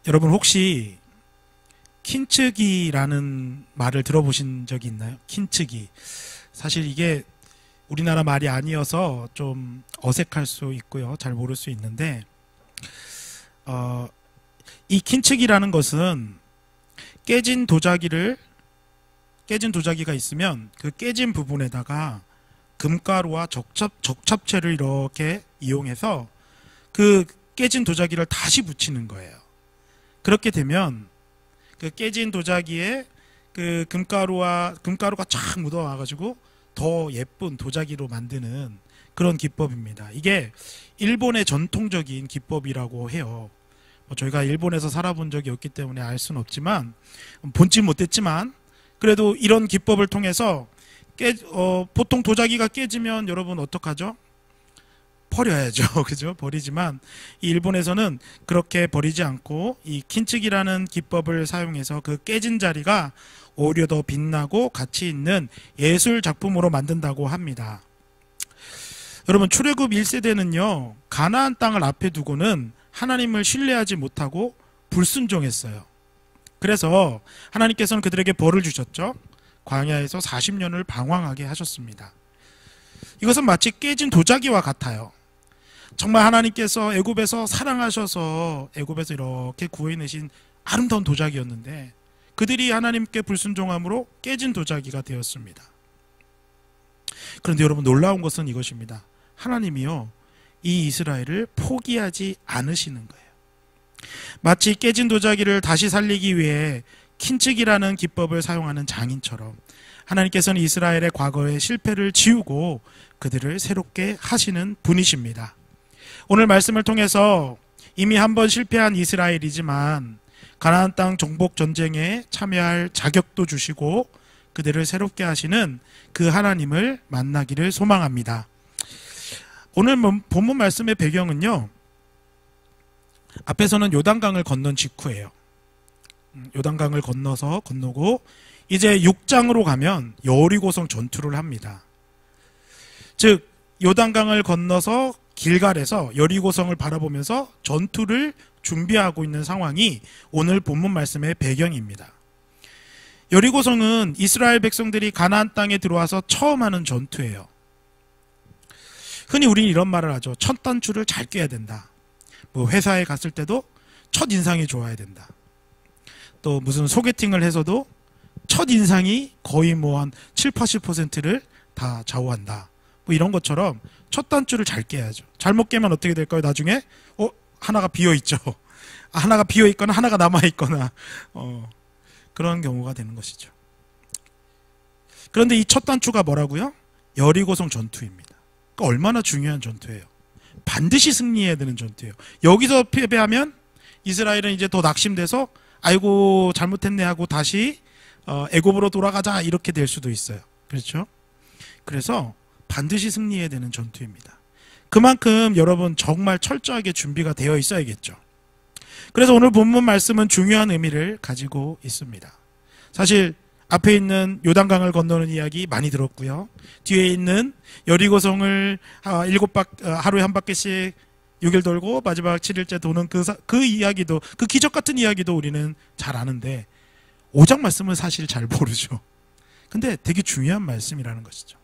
여러분 혹시 킨츠기라는 말을 들어보신 적이 있나요? 킨츠기. 사실 이게 우리나라 말이 아니어서 좀 어색할 수 있고요. 잘 모를 수 있는데 이 킨츠기라는 것은 깨진 도자기가 있으면 그 깨진 부분에다가 금가루와 적착제를 이렇게 이용해서 그 깨진 도자기를 다시 붙이는 거예요. 그렇게 되면 그 깨진 도자기에 그 금가루가 쫙 묻어와가지고 더 예쁜 도자기로 만드는 그런 기법입니다. 이게 일본의 전통적인 기법이라고 해요. 저희가 일본에서 살아본 적이 없기 때문에 알 수는 없지만, 본질 못했지만 그래도 이런 기법을 통해서 보통 도자기가 깨지면 여러분 어떡하죠? 버려야죠. 그죠? 버리지만 이 일본에서는 그렇게 버리지 않고 이 킨츠기라는 기법을 사용해서 그 깨진 자리가 오히려 더 빛나고 가치 있는 예술 작품으로 만든다고 합니다. 여러분, 출애굽 1세대는요 가나안 땅을 앞에 두고는 하나님을 신뢰하지 못하고 불순종했어요. 그래서 하나님께서는 그들에게 벌을 주셨죠. 광야에서 40년을 방황하게 하셨습니다. 이것은 마치 깨진 도자기와 같아요. 정말 하나님께서 애굽에서 사랑하셔서 애굽에서 이렇게 구해내신 아름다운 도자기였는데 그들이 하나님께 불순종함으로 깨진 도자기가 되었습니다. 그런데 여러분, 놀라운 것은 이것입니다. 하나님이요 이 이스라엘을 포기하지 않으시는 거예요. 마치 깨진 도자기를 다시 살리기 위해 킨츠기라는 기법을 사용하는 장인처럼 하나님께서는 이스라엘의 과거의 실패를 지우고 그들을 새롭게 하시는 분이십니다. 오늘 말씀을 통해서 이미 한번 실패한 이스라엘이지만 가나안 땅 정복 전쟁에 참여할 자격도 주시고 그들을 새롭게 하시는 그 하나님을 만나기를 소망합니다. 오늘 본문 말씀의 배경은요, 앞에서는 요단강을 건넌 직후예요. 요단강을 건너고 이제 6장으로 가면 여리고성 전투를 합니다. 즉 요단강을 건너서 길갈에서 여리고성을 바라보면서 전투를 준비하고 있는 상황이 오늘 본문 말씀의 배경입니다. 여리고성은 이스라엘 백성들이 가나안 땅에 들어와서 처음 하는 전투예요. 흔히 우리는 이런 말을 하죠. 첫 단추를 잘 꿰야 된다. 회사에 갔을 때도 첫 인상이 좋아야 된다. 또 무슨 소개팅을 해서도 첫 인상이 거의 한 7, 80%를 다 좌우한다. 이런 것처럼 첫 단추를 잘 깨야죠. 잘못 깨면 어떻게 될까요? 나중에 하나가 비어있죠. 하나가 비어있거나 하나가 남아있거나 그런 경우가 되는 것이죠. 그런데 이 첫 단추가 뭐라고요? 여리고성 전투입니다. 그러니까 얼마나 중요한 전투예요. 반드시 승리해야 되는 전투예요. 여기서 패배하면 이스라엘은 이제 더 낙심돼서 아이고 잘못했네 하고 다시 애굽으로 돌아가자 이렇게 될 수도 있어요. 그렇죠? 그래서 반드시 승리해야 되는 전투입니다. 그만큼 여러분 정말 철저하게 준비가 되어 있어야겠죠. 그래서 오늘 본문 말씀은 중요한 의미를 가지고 있습니다. 사실 앞에 있는 요단강을 건너는 이야기 많이 들었고요. 뒤에 있는 여리고성을 하루에 한 바퀴씩 6일 돌고 마지막 7일째 도는 그 이야기도, 그 기적 같은 이야기도 우리는 잘 아는데 5장 말씀은 사실 잘 모르죠. 근데 되게 중요한 말씀이라는 것이죠.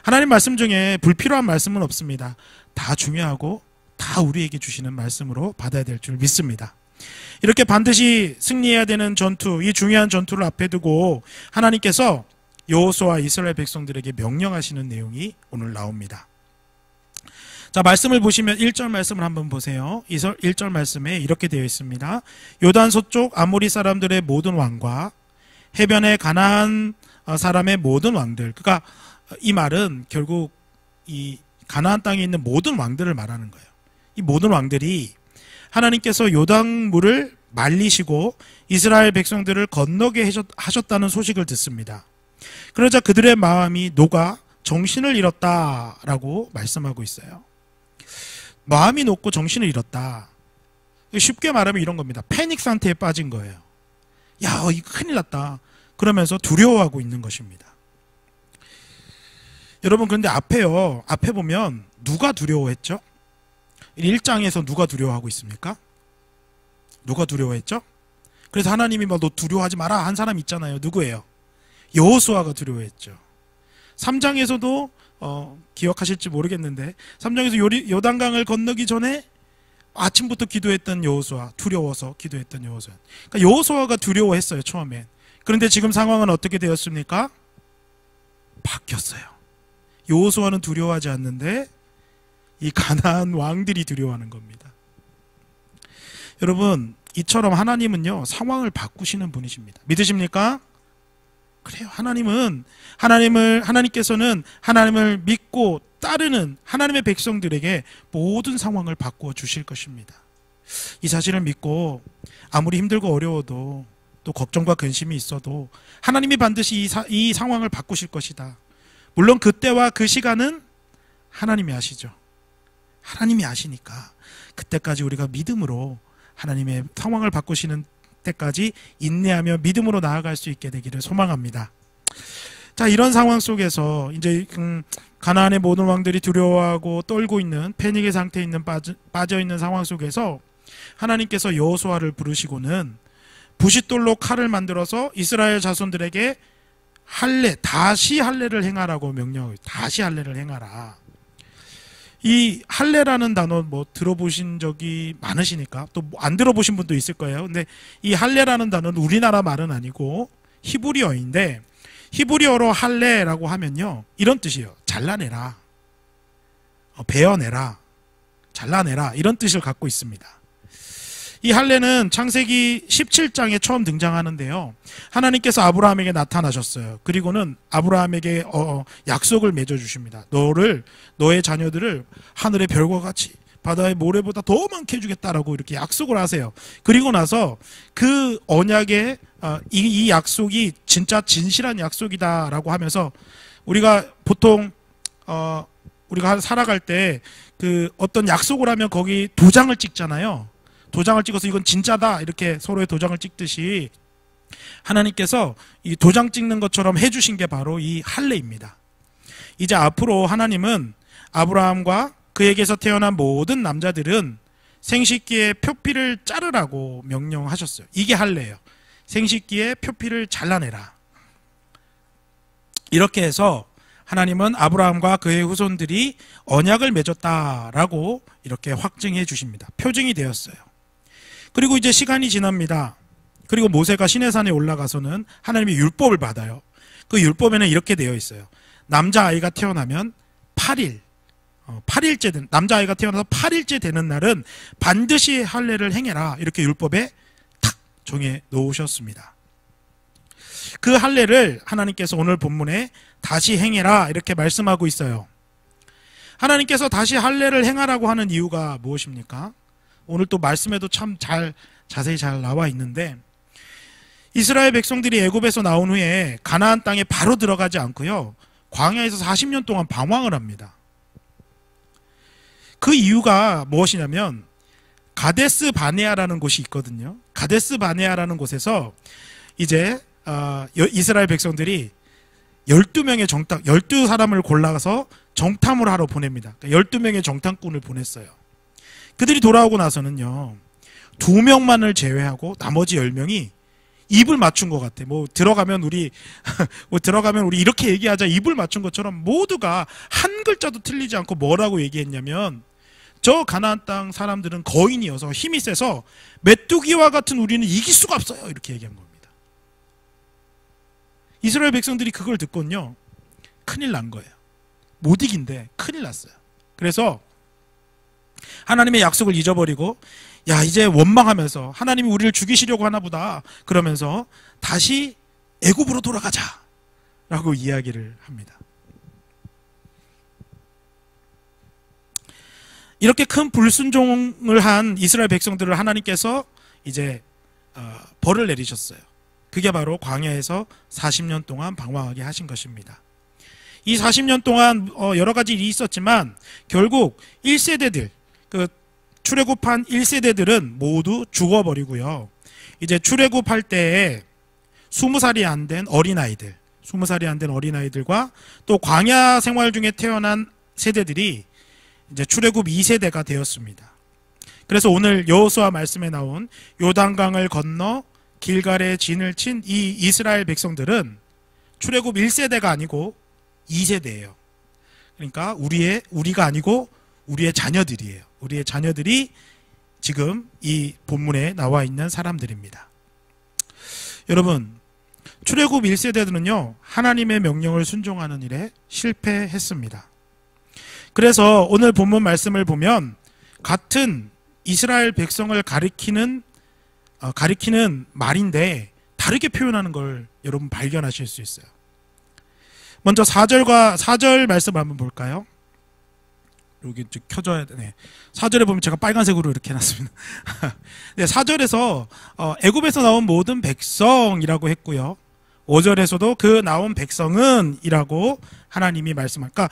하나님 말씀 중에 불필요한 말씀은 없습니다. 다 중요하고 다 우리에게 주시는 말씀으로 받아야 될 줄 믿습니다. 이렇게 반드시 승리해야 되는 전투, 이 중요한 전투를 앞에 두고 하나님께서 여호수아와 이스라엘 백성들에게 명령하시는 내용이 오늘 나옵니다. 자, 말씀을 보시면 1절 말씀을 한번 보세요. 1절 말씀에 이렇게 되어 있습니다. 요단 서쪽 아모리 사람들의 모든 왕과 해변의 가나안 사람의 모든 왕들. 그러니까 이 말은 결국 이 가나안 땅에 있는 모든 왕들을 말하는 거예요. 이 모든 왕들이 하나님께서 요단물을 말리시고 이스라엘 백성들을 건너게 하셨다는 소식을 듣습니다. 그러자 그들의 마음이 녹아 정신을 잃었다라고 말씀하고 있어요. 마음이 녹고 정신을 잃었다. 쉽게 말하면 이런 겁니다. 패닉 상태에 빠진 거예요. 야, 이거 큰일 났다. 그러면서 두려워하고 있는 것입니다. 여러분, 그런데 앞에 보면 누가 두려워했죠? 1장에서 누가 두려워하고 있습니까? 누가 두려워했죠? 그래서 하나님이 너 두려워하지 마라 한 사람 있잖아요. 누구예요? 여호수아가 두려워했죠. 3장에서도 기억하실지 모르겠는데 3장에서 요단강을 건너기 전에 아침부터 기도했던 여호수아, 두려워서 기도했던 여호수아. 그러니까 여호수아가 두려워했어요, 처음엔. 그런데 지금 상황은 어떻게 되었습니까? 바뀌었어요. 여호수아는 두려워하지 않는데 이 가나안 왕들이 두려워하는 겁니다. 여러분, 이처럼 하나님은요, 상황을 바꾸시는 분이십니다. 믿으십니까? 그래요. 하나님께서는 하나님을 믿고 따르는 하나님의 백성들에게 모든 상황을 바꾸어 주실 것입니다. 이 사실을 믿고 아무리 힘들고 어려워도 또 걱정과 근심이 있어도 하나님이 반드시 이 상황을 바꾸실 것이다. 물론 그때와 그 시간은 하나님이 아시죠. 하나님이 아시니까 그때까지 우리가 믿음으로 하나님의 상황을 바꾸시는 때까지 인내하며 믿음으로 나아갈 수 있게 되기를 소망합니다. 자, 이런 상황 속에서 이제 가나안의 모든 왕들이 두려워하고 떨고 있는 패닉의 상태에 있는 빠져 있는 상황 속에서 하나님께서 여호수아를 부르시고는 부싯돌로 칼을 만들어서 이스라엘 자손들에게 다시 할례를 행하라고 명령해요. 다시 할례를 행하라. 이 할례라는 단어 들어보신 적이 많으시니까 또 안 들어보신 분도 있을 거예요. 근데 이 할례라는 단어는 우리나라 말은 아니고 히브리어인데 히브리어로 할례라고 하면요, 이런 뜻이에요. 잘라내라, 베어내라, 잘라내라, 이런 뜻을 갖고 있습니다. 이 할례는 창세기 17장에 처음 등장하는데요, 하나님께서 아브라함에게 나타나셨어요. 그리고는 아브라함에게 약속을 맺어주십니다. 너의 자녀들을 하늘의 별과 같이 바다의 모래보다 더 많게 해주겠다라고 이렇게 약속을 하세요. 그리고 나서 그 언약의 이 약속이 진짜 진실한 약속이다라고 하면서 우리가 보통 우리가 살아갈 때 그 어떤 약속을 하면 거기 도장을 찍잖아요. 도장을 찍어서 이건 진짜다 이렇게 서로의 도장을 찍듯이 하나님께서 이 도장 찍는 것처럼 해주신 게 바로 이 할례입니다. 이제 앞으로 하나님은 아브라함과 그에게서 태어난 모든 남자들은 생식기의 표피를 자르라고 명령하셨어요. 이게 할례예요. 생식기의 표피를 잘라내라. 이렇게 해서 하나님은 아브라함과 그의 후손들이 언약을 맺었다라고 이렇게 확증해 주십니다. 표징이 되었어요. 그리고 이제 시간이 지납니다. 그리고 모세가 시내산에 올라가서는 하나님의 율법을 받아요. 그 율법에는 이렇게 되어 있어요. 남자아이가 태어나면 8일, 남자아이가 태어나서 8일째 되는 날은 반드시 할례를 행해라. 이렇게 율법에 탁 정해 놓으셨습니다. 그 할례를 하나님께서 오늘 본문에 다시 행해라 이렇게 말씀하고 있어요. 하나님께서 다시 할례를 행하라고 하는 이유가 무엇입니까? 오늘 또 말씀에도 참 자세히 잘 나와 있는데, 이스라엘 백성들이 애굽에서 나온 후에 가나안 땅에 바로 들어가지 않고요, 광야에서 40년 동안 방황을 합니다. 그 이유가 무엇이냐면 가데스 바네아라는 곳이 있거든요. 가데스 바네아라는 곳에서 이제 이스라엘 백성들이 12사람을 골라서 정탐을 하러 보냅니다. 12명의 정탐꾼을 보냈어요. 그들이 돌아오고 나서는요, 2명만을 제외하고 나머지 10명이 입을 맞춘 것 같아. 들어가면 우리 이렇게 얘기하자, 입을 맞춘 것처럼 모두가 한 글자도 틀리지 않고 뭐라고 얘기했냐면, 저 가나안 땅 사람들은 거인이어서 힘이 세서 메뚜기와 같은 우리는 이길 수가 없어요. 이렇게 얘기한 겁니다. 이스라엘 백성들이 그걸 듣고는요, 큰일 난 거예요. 못 이긴데 큰일 났어요. 그래서 하나님의 약속을 잊어버리고, 야, 이제 원망하면서 하나님이 우리를 죽이시려고 하나 보다 그러면서 다시 애굽으로 돌아가자 라고 이야기를 합니다. 이렇게 큰 불순종을 한 이스라엘 백성들을 하나님께서 이제 벌을 내리셨어요. 그게 바로 광야에서 40년 동안 방황하게 하신 것입니다. 이 40년 동안 여러 가지 일이 있었지만 결국 1세대들, 그 출애굽한 1세대들은 모두 죽어버리고요. 이제 출애굽할 때에 20살이 안 된 어린아이들과 또 광야 생활 중에 태어난 세대들이 이제 출애굽 2세대가 되었습니다. 그래서 오늘 여호수아 말씀에 나온 요단강을 건너 길갈에 진을 친 이 이스라엘 백성들은 출애굽 1세대가 아니고 2세대예요. 그러니까 우리가 아니고 우리의 자녀들이에요. 우리의 자녀들이 지금 이 본문에 나와 있는 사람들입니다. 여러분, 출애굽 1세대들은요 하나님의 명령을 순종하는 일에 실패했습니다. 그래서 오늘 본문 말씀을 보면 같은 이스라엘 백성을 가리키는 말인데 다르게 표현하는 걸 여러분 발견하실 수 있어요. 먼저 4절 말씀 한번 볼까요? 여기 좀 켜줘야 되네. 4절에 보면 제가 빨간색으로 이렇게 해놨습니다. 네, 4절에서 애굽에서 나온 모든 백성이라고 했고요. 5절에서도 그 나온 백성은 이라고 하나님이 말씀하니까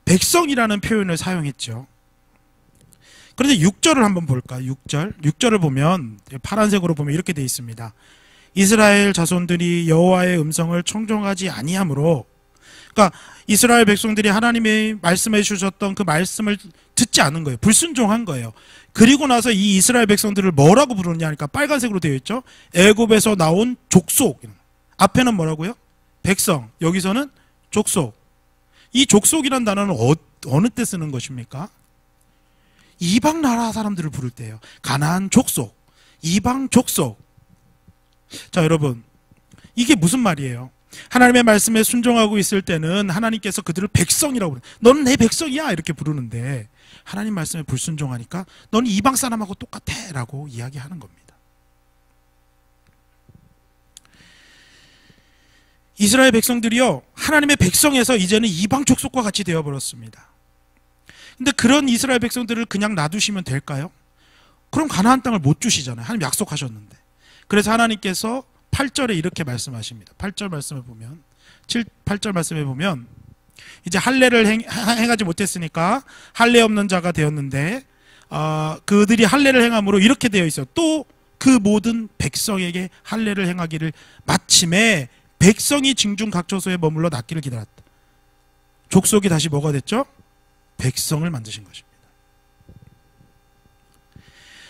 백성이라는 표현을 사용했죠. 그런데 6절을 한번 볼까요? 6절을 보면 파란색으로 보면 이렇게 되어 있습니다. 이스라엘 자손들이 여호와의 음성을 청종하지 아니하므로, 그러니까 이스라엘 백성들이 하나님이 말씀해 주셨던 그 말씀을 듣지 않은 거예요. 불순종한 거예요. 그리고 나서 이 이스라엘 백성들을 뭐라고 부르느냐 하니까 빨간색으로 되어 있죠. 애굽에서 나온 족속. 앞에는 뭐라고요? 백성. 여기서는 족속. 이 족속이란 단어는 어느 때 쓰는 것입니까? 이방 나라 사람들을 부를 때예요. 가나안 족속, 이방 족속. 자, 여러분, 이게 무슨 말이에요? 하나님의 말씀에 순종하고 있을 때는 하나님께서 그들을 백성이라고 그래요. 너는 내 백성이야 이렇게 부르는데 하나님 말씀에 불순종하니까 너는 이방 사람하고 똑같아 라고 이야기하는 겁니다. 이스라엘 백성들이요 하나님의 백성에서 이제는 이방 족속과 같이 되어버렸습니다. 근데 그런 이스라엘 백성들을 그냥 놔두시면 될까요? 그럼 가나안 땅을 못 주시잖아요. 하나님 약속하셨는데. 그래서 하나님께서 8절에 이렇게 말씀하십니다. 8절 말씀을 보면 8절 말씀에 보면 이제 할례를 행하지 못했으니까 할례 없는 자가 되었는데 그들이 할례를 행함으로 이렇게 되어 있어요. 또 그 모든 백성에게 할례를 행하기를 마침에 백성이 징중 각 처소에 머물러 낫기를 기다렸다. 족속이 다시 뭐가 됐죠? 백성을 만드신 것입니다.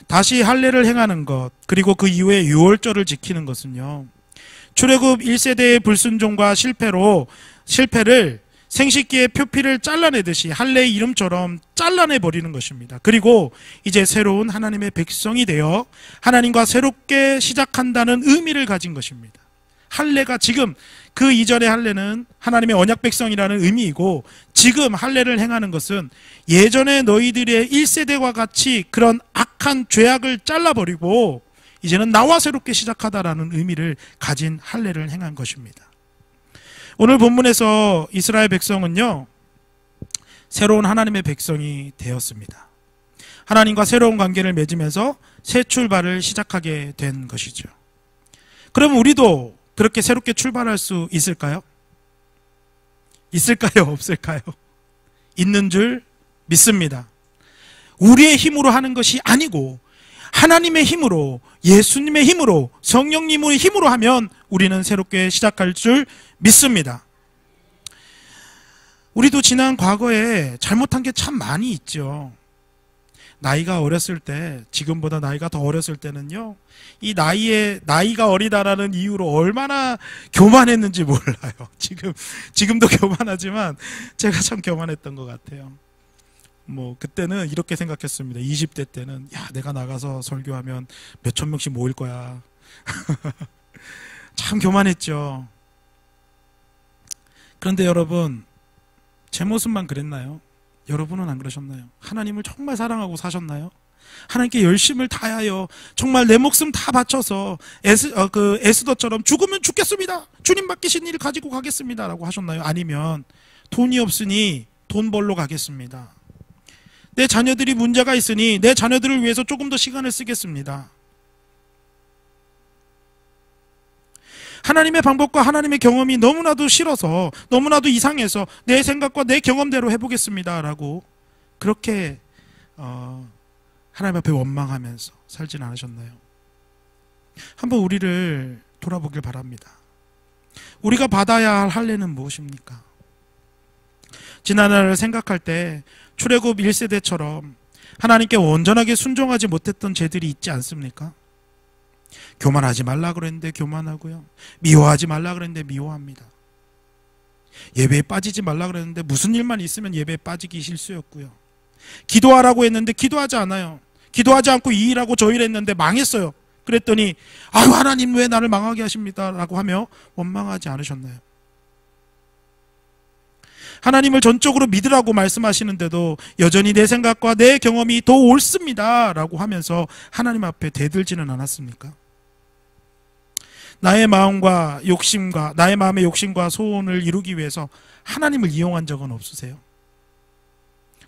다시 할례를 행하는 것, 그리고 그 이후에 유월절을 지키는 것은요 출애굽 1세대의 불순종과 실패를 생식기의 표피를 잘라내듯이 할례의 이름처럼 잘라내버리는 것입니다. 그리고 이제 새로운 하나님의 백성이 되어 하나님과 새롭게 시작한다는 의미를 가진 것입니다. 할례가 지금 그 이전의 할례는 하나님의 언약 백성이라는 의미이고 지금 할례를 행하는 것은 예전에 너희들의 1세대와 같이 그런 악한 죄악을 잘라버리고 이제는 나와 새롭게 시작하다라는 의미를 가진 할례를 행한 것입니다. 오늘 본문에서 이스라엘 백성은요 새로운 하나님의 백성이 되었습니다. 하나님과 새로운 관계를 맺으면서 새 출발을 시작하게 된 것이죠. 그럼 우리도 그렇게 새롭게 출발할 수 있을까요? 있을까요? 없을까요? 있는 줄 믿습니다. 우리의 힘으로 하는 것이 아니고 하나님의 힘으로, 예수님의 힘으로, 성령님의 힘으로 하면 우리는 새롭게 시작할 줄 믿습니다. 우리도 지난 과거에 잘못한 게 참 많이 있죠. 나이가 어렸을 때, 지금보다 나이가 더 어렸을 때는요 이 나이가 어리다라는 이유로 얼마나 교만했는지 몰라요. 지금도 교만하지만 제가 참 교만했던 것 같아요. 그때는 이렇게 생각했습니다. 20대 때는 내가 나가서 설교하면 몇천 명씩 모일 거야. 참 교만했죠. 그런데 여러분, 제 모습만 그랬나요? 여러분은 안 그러셨나요? 하나님을 정말 사랑하고 사셨나요? 하나님께 열심을 다하여 정말 내 목숨 다 바쳐서 에스더처럼 죽으면 죽겠습니다. 주님 맡기신 일 가지고 가겠습니다 라고 하셨나요? 아니면 돈이 없으니 돈 벌러 가겠습니다. 내 자녀들이 문제가 있으니 내 자녀들을 위해서 조금 더 시간을 쓰겠습니다. 하나님의 방법과 하나님의 경험이 너무나도 싫어서 너무나도 이상해서 내 생각과 내 경험대로 해보겠습니다 라고 그렇게 하나님 앞에 원망하면서 살진 않으셨나요? 한번 우리를 돌아보길 바랍니다. 우리가 받아야 할 할례는 무엇입니까? 지난날을 생각할 때 출애굽 1세대처럼 하나님께 온전하게 순종하지 못했던 죄들이 있지 않습니까? 교만하지 말라 그랬는데 교만하고요. 미워하지 말라 그랬는데 미워합니다. 예배에 빠지지 말라 그랬는데 무슨 일만 있으면 예배에 빠지기 실수였고요. 기도하라고 했는데 기도하지 않아요. 기도하지 않고 이 일하고 저 일 했는데 망했어요. 그랬더니 아유 하나님 왜 나를 망하게 하십니까? 라고 하며 원망하지 않으셨나요? 하나님을 전적으로 믿으라고 말씀하시는데도 여전히 내 생각과 내 경험이 더 옳습니다 라고 하면서 하나님 앞에 대들지는 않았습니까? 나의 마음과 욕심과 나의 마음의 욕심과 소원을 이루기 위해서 하나님을 이용한 적은 없으세요?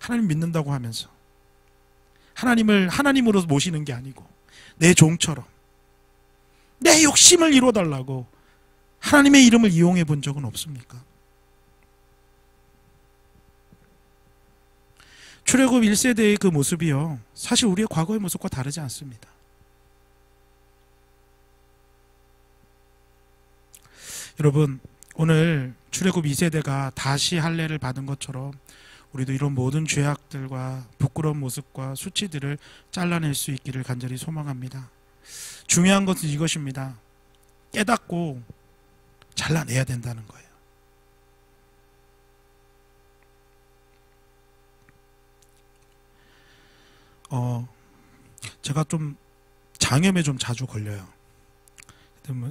하나님 믿는다고 하면서 하나님을 하나님으로 모시는 게 아니고 내 종처럼 내 욕심을 이루어달라고 하나님의 이름을 이용해 본 적은 없습니까? 출애굽 1세대의 그 모습이요 사실 우리의 과거의 모습과 다르지 않습니다. 여러분 오늘 출애굽 2세대가 다시 할례를 받은 것처럼 우리도 이런 모든 죄악들과 부끄러운 모습과 수치들을 잘라낼 수 있기를 간절히 소망합니다. 중요한 것은 이것입니다. 깨닫고 잘라내야 된다는 거예요. 제가 좀 장염에 좀 자주 걸려요.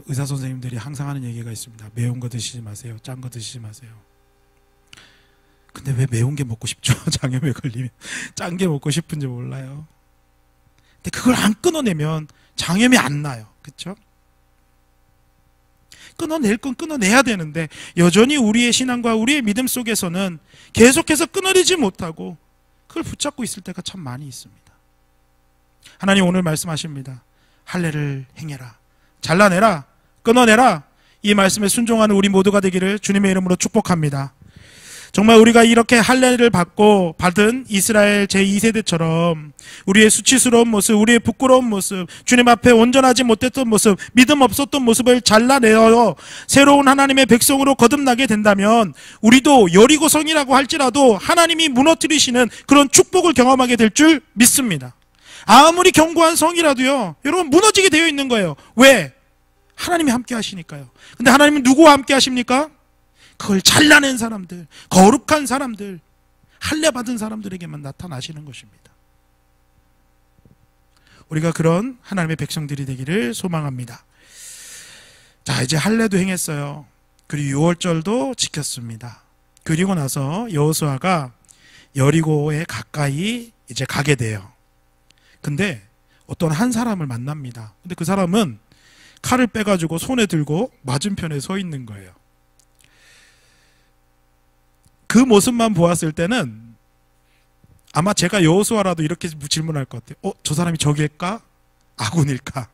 의사 선생님들이 항상 하는 얘기가 있습니다. 매운 거 드시지 마세요. 짠 거 드시지 마세요. 근데 왜 매운 게 먹고 싶죠? 장염에 걸리면 짠 게 먹고 싶은지 몰라요. 근데 그걸 안 끊어내면 장염이 안 나요. 그렇죠? 끊어낼 건 끊어내야 되는데 여전히 우리의 신앙과 우리의 믿음 속에서는 계속해서 끊어내지 못하고 그걸 붙잡고 있을 때가 참 많이 있습니다. 하나님 오늘 말씀하십니다. 할례를 행해라. 잘라내라. 끊어내라. 이 말씀에 순종하는 우리 모두가 되기를 주님의 이름으로 축복합니다. 정말 우리가 이렇게 할례를 받은 이스라엘 제2세대처럼 우리의 수치스러운 모습, 우리의 부끄러운 모습, 주님 앞에 온전하지 못했던 모습, 믿음 없었던 모습을 잘라내어 새로운 하나님의 백성으로 거듭나게 된다면 우리도 여리고성이라고 할지라도 하나님이 무너뜨리시는 그런 축복을 경험하게 될 줄 믿습니다. 아무리 견고한 성이라도요, 여러분 무너지게 되어 있는 거예요. 왜? 하나님이 함께 하시니까요. 근데 하나님은 누구와 함께 하십니까? 그걸 잘라낸 사람들, 거룩한 사람들, 할례 받은 사람들에게만 나타나시는 것입니다. 우리가 그런 하나님의 백성들이 되기를 소망합니다. 자, 이제 할례도 행했어요. 그리고 유월절도 지켰습니다. 그리고 나서 여호수아가 여리고에 가까이 이제 가게 돼요. 근데 어떤 한 사람을 만납니다. 근데 그 사람은 칼을 빼가지고 손에 들고 맞은편에 서 있는 거예요. 그 모습만 보았을 때는 아마 제가 여호수아라도 이렇게 질문할 것 같아요. 저 사람이 적일까? 아군일까?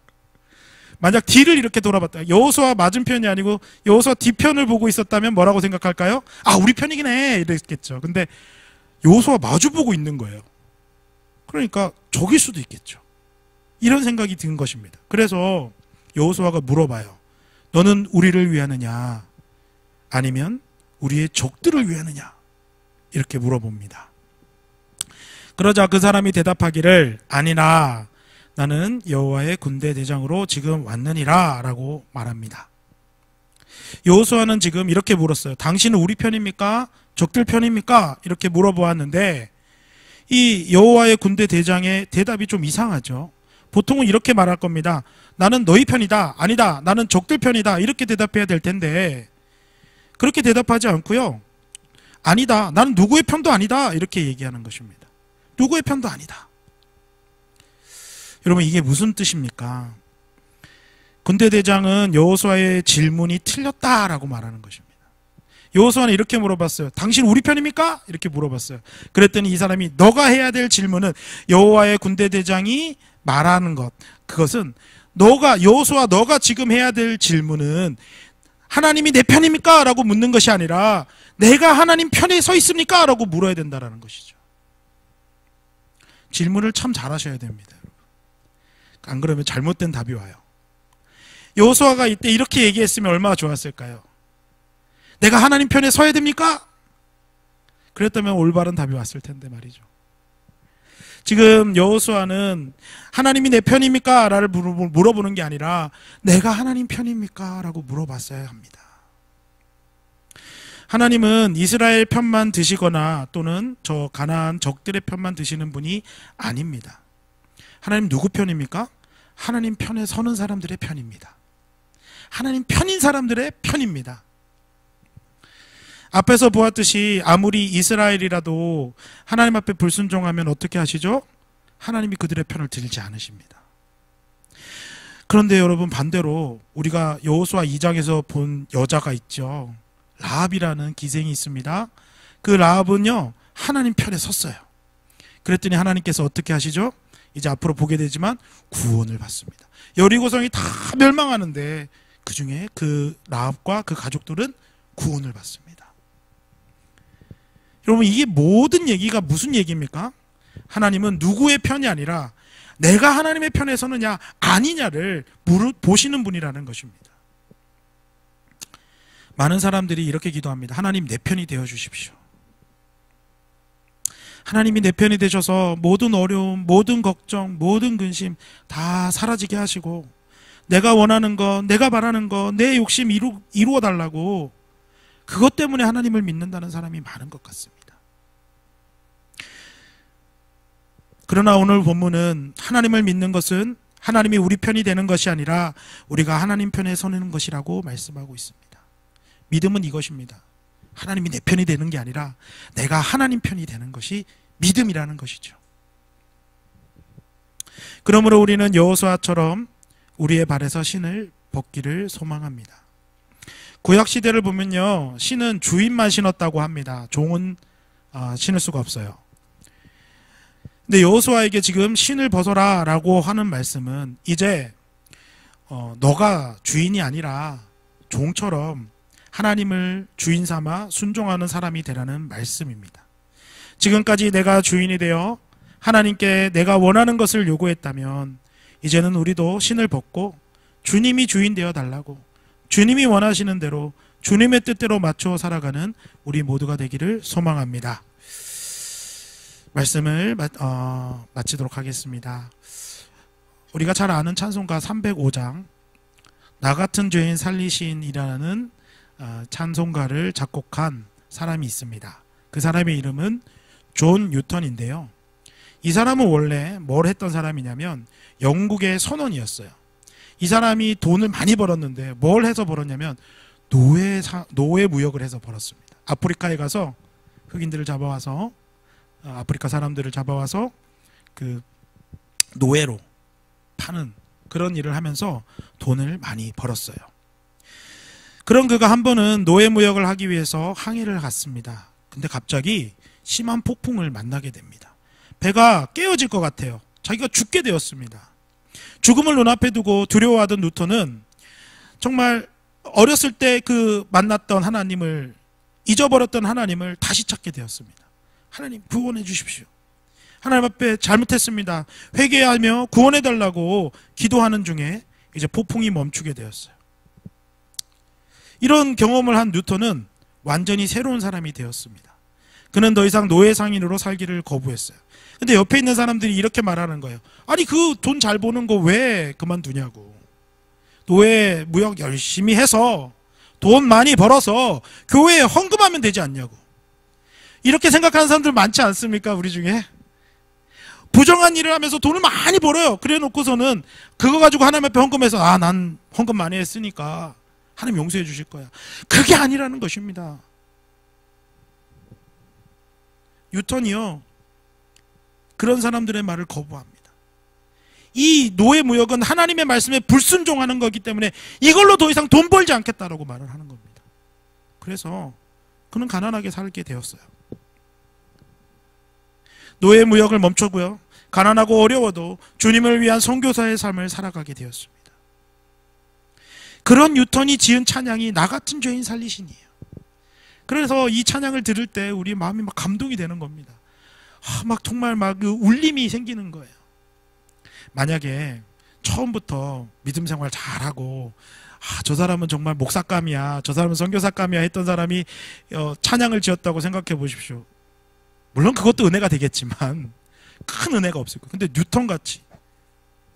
만약 뒤를 이렇게 돌아봤다. 여호수아 맞은편이 아니고 여호수아 뒤편을 보고 있었다면 뭐라고 생각할까요? 아, 우리 편이긴 해 이랬겠죠. 근데 여호수아 마주 보고 있는 거예요. 그러니까 적일 수도 있겠죠. 이런 생각이 든 것입니다. 그래서 여호수아가 물어봐요. 너는 우리를 위하느냐? 아니면 우리의 적들을 위하느냐? 이렇게 물어봅니다. 그러자 그 사람이 대답하기를 아니라 나는 여호와의 군대 대장으로 지금 왔느니라 라고 말합니다. 여호수아는 지금 이렇게 물었어요. 당신은 우리 편입니까? 적들 편입니까? 이렇게 물어보았는데 이 여호와의 군대 대장의 대답이 좀 이상하죠. 보통은 이렇게 말할 겁니다. 나는 너희 편이다. 아니다. 나는 적들 편이다. 이렇게 대답해야 될 텐데 그렇게 대답하지 않고요. 아니다. 나는 누구의 편도 아니다. 이렇게 얘기하는 것입니다. 누구의 편도 아니다. 여러분 이게 무슨 뜻입니까? 군대 대장은 여호수아의 질문이 틀렸다라고 말하는 것입니다. 여호수아는 이렇게 물어봤어요. 당신 우리 편입니까? 이렇게 물어봤어요. 그랬더니 이 사람이 너가 해야 될 질문은 여호와의 군대 대장이 말하는 것. 그것은 여호수아 너가 지금 해야 될 질문은 하나님이 내 편입니까? 라고 묻는 것이 아니라 내가 하나님 편에 서 있습니까? 라고 물어야 된다는 것이죠. 질문을 참 잘하셔야 됩니다. 안 그러면 잘못된 답이 와요. 여호수아가 이때 이렇게 얘기했으면 얼마나 좋았을까요? 내가 하나님 편에 서야 됩니까? 그랬다면 올바른 답이 왔을 텐데 말이죠. 지금 여호수아는 하나님이 내 편입니까? 라를 물어보는 게 아니라 내가 하나님 편입니까? 라고 물어봤어야 합니다. 하나님은 이스라엘 편만 드시거나 또는 저 가나안 적들의 편만 드시는 분이 아닙니다. 하나님 누구 편입니까? 하나님 편에 서는 사람들의 편입니다. 하나님 편인 사람들의 편입니다. 앞에서 보았듯이 아무리 이스라엘이라도 하나님 앞에 불순종하면 어떻게 하시죠? 하나님이 그들의 편을 들지 않으십니다. 그런데 여러분, 반대로 우리가 여호수아 2장에서 본 여자가 있죠. 라합이라는 기생이 있습니다. 그 라합은요, 하나님 편에 섰어요. 그랬더니 하나님께서 어떻게 하시죠? 이제 앞으로 보게 되지만 구원을 받습니다. 여리고성이 다 멸망하는데 그 중에 그 라합과 그 가족들은 구원을 받습니다. 여러분, 이게 모든 얘기가 무슨 얘기입니까? 하나님은 누구의 편이 아니라 내가 하나님의 편에 서느냐 아니냐를 보시는 분이라는 것입니다. 많은 사람들이 이렇게 기도합니다. 하나님 내 편이 되어 주십시오. 하나님이 내 편이 되셔서 모든 어려움, 모든 걱정, 모든 근심 다 사라지게 하시고 내가 원하는 것, 내가 바라는 것, 내 욕심 이루어 달라고, 그것 때문에 하나님을 믿는다는 사람이 많은 것 같습니다. 그러나 오늘 본문은 하나님을 믿는 것은 하나님이 우리 편이 되는 것이 아니라 우리가 하나님 편에 서는 것이라고 말씀하고 있습니다. 믿음은 이것입니다. 하나님이 내 편이 되는 게 아니라 내가 하나님 편이 되는 것이 믿음이라는 것이죠. 그러므로 우리는 여호수아처럼 우리의 발에서 신을 벗기를 소망합니다. 구약시대를 보면요, 신은 주인만 신었다고 합니다. 종은 신을 수가 없어요. 근데 여호수아에게 지금 신을 벗어라 라고 하는 말씀은 이제 너가 주인이 아니라 종처럼 하나님을 주인 삼아 순종하는 사람이 되라는 말씀입니다. 지금까지 내가 주인이 되어 하나님께 내가 원하는 것을 요구했다면 이제는 우리도 신을 벗고 주님이 주인 되어 달라고, 주님이 원하시는 대로 주님의 뜻대로 맞춰 살아가는 우리 모두가 되기를 소망합니다. 말씀을 마치도록 하겠습니다. 우리가 잘 아는 찬송가 305장 나 같은 죄인 살리신이라는 찬송가를 작곡한 사람이 있습니다. 그 사람의 이름은 존 뉴턴인데요. 이 사람은 원래 뭘 했던 사람이냐면 영국의 선원이었어요. 이 사람이 돈을 많이 벌었는데 뭘 해서 벌었냐면 노예 무역을 해서 벌었습니다. 아프리카에 가서 흑인들을 잡아와서 아프리카 사람들을 잡아와서 그 노예로 파는 그런 일을 하면서 돈을 많이 벌었어요. 그런 그가 한 번은 노예 무역을 하기 위해서 항해를 갔습니다. 근데 갑자기 심한 폭풍을 만나게 됩니다. 배가 깨어질 것 같아요. 자기가 죽게 되었습니다. 죽음을 눈앞에 두고 두려워하던 누턴은 정말 어렸을 때 그 만났던 하나님을, 잊어버렸던 하나님을 다시 찾게 되었습니다. 하나님 구원해 주십시오. 하나님 앞에 잘못했습니다. 회개하며 구원해 달라고 기도하는 중에 이제 폭풍이 멈추게 되었어요. 이런 경험을 한 뉴턴은 완전히 새로운 사람이 되었습니다. 그는 더 이상 노예 상인으로 살기를 거부했어요. 근데 옆에 있는 사람들이 이렇게 말하는 거예요. 아니 그 돈 잘 버는 거 왜 그만두냐고. 노예 무역 열심히 해서 돈 많이 벌어서 교회에 헌금하면 되지 않냐고. 이렇게 생각하는 사람들 많지 않습니까? 우리 중에 부정한 일을 하면서 돈을 많이 벌어요. 그래 놓고서는 그거 가지고 하나님 앞에 헌금해서 난 헌금 많이 했으니까 하나님 용서해 주실 거야. 그게 아니라는 것입니다. 뉴턴이요, 그런 사람들의 말을 거부합니다. 이 노예 무역은 하나님의 말씀에 불순종하는 거기 때문에 이걸로 더 이상 돈 벌지 않겠다라고 말을 하는 겁니다. 그래서 그는 가난하게 살게 되었어요. 노예 무역을 멈췄고요, 가난하고 어려워도 주님을 위한 선교사의 삶을 살아가게 되었습니다. 그런 뉴턴이 지은 찬양이 나 같은 죄인 살리신이에요. 그래서 이 찬양을 들을 때 우리 마음이 막 감동이 되는 겁니다. 막 정말 막 그 울림이 생기는 거예요. 만약에 처음부터 믿음 생활 잘하고 저 사람은 정말 목사감이야, 저 사람은 선교사감이야 했던 사람이 찬양을 지었다고 생각해 보십시오. 물론 그것도 은혜가 되겠지만 큰 은혜가 없을 거예요. 근데 뉴턴같이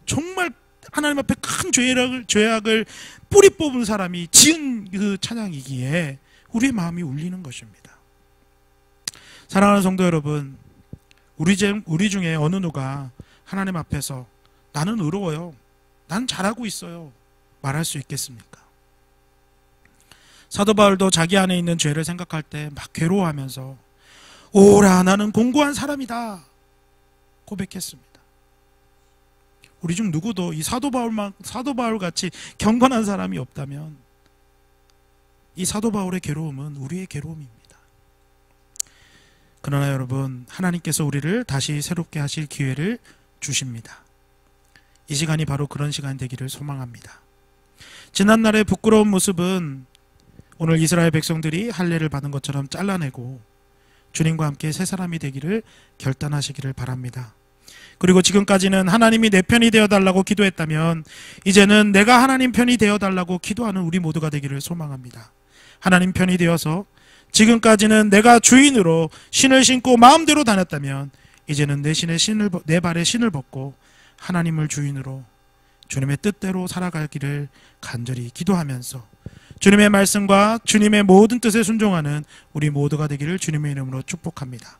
정말 하나님 앞에 큰 죄악을 뿌리 뽑은 사람이 지은 그 찬양이기에 우리의 마음이 울리는 것입니다. 사랑하는 성도 여러분, 우리 중에 어느 누가 하나님 앞에서 나는 의로워요, 난 잘하고 있어요 말할 수 있겠습니까? 사도 바울도 자기 안에 있는 죄를 생각할 때 막 괴로워하면서 오라 나는 공고한 사람이다 고백했습니다. 우리 중 누구도 이 사도 바울 같이 경건한 사람이 없다면 이 사도 바울의 괴로움은 우리의 괴로움입니다. 그러나 여러분, 하나님께서 우리를 다시 새롭게 하실 기회를 주십니다. 이 시간이 바로 그런 시간 되기를 소망합니다. 지난날의 부끄러운 모습은 오늘 이스라엘 백성들이 할례를 받은 것처럼 잘라내고 주님과 함께 새 사람이 되기를 결단하시기를 바랍니다. 그리고 지금까지는 하나님이 내 편이 되어달라고 기도했다면 이제는 내가 하나님 편이 되어달라고 기도하는 우리 모두가 되기를 소망합니다. 하나님 편이 되어서 지금까지는 내가 주인으로 신을 신고 마음대로 다녔다면 이제는 내 발에 신을 벗고 하나님을 주인으로 주님의 뜻대로 살아가기를 간절히 기도하면서 주님의 말씀과 주님의 모든 뜻에 순종하는 우리 모두가 되기를 주님의 이름으로 축복합니다.